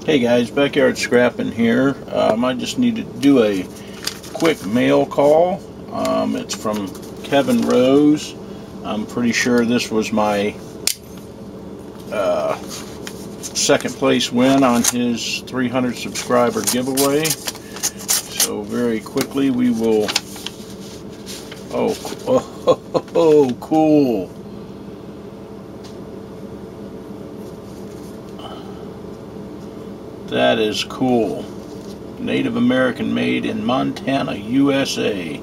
Hey guys, backyard scrapping here. I just need to do a quick mail call. It's from Kevin Rose. I'm pretty sure this was my second place win on his 300 subscriber giveaway. So very quickly we will... Oh, cool. That is cool. Native American made in Montana, USA.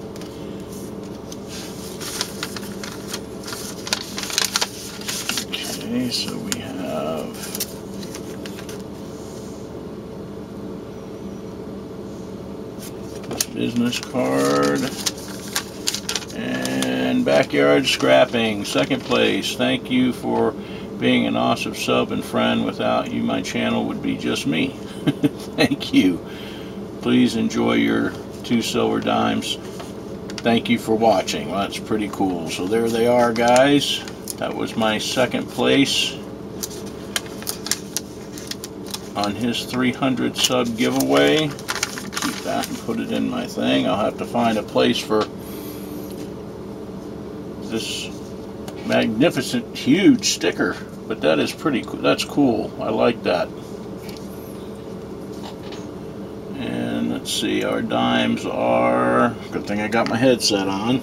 Okay, so we have this business card and backyard scrapping, second place. Thank you for being an awesome sub and friend. Without you, my channel would be just me. Thank you. Please enjoy your 2 silver dimes. Thank you for watching. Well, that's pretty cool. So there they are, guys. That was my second place on his 300 sub giveaway. Keep that and put it in my thing. I'll have to find a place for this magnificent, huge sticker, but that is pretty cool. That's cool. I like that. And let's see, our dimes are, good thing I got my headset on,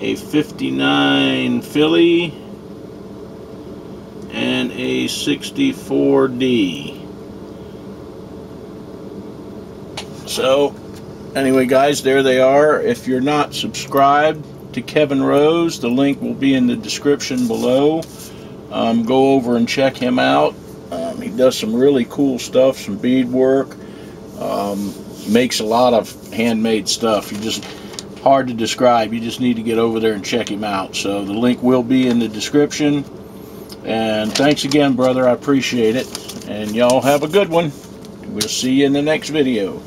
a 59 Philly and a 64D. So anyway, guys, there they are. If you're not subscribed to Kevin Rose, the link will be in the description below. Go over and check him out. He does some really cool stuff, some beadwork. Makes a lot of handmade stuff. Hard to describe. You just need to get over there and check him out. So the link will be in the description. And thanks again, brother. I appreciate it. And y'all have a good one. We'll see you in the next video.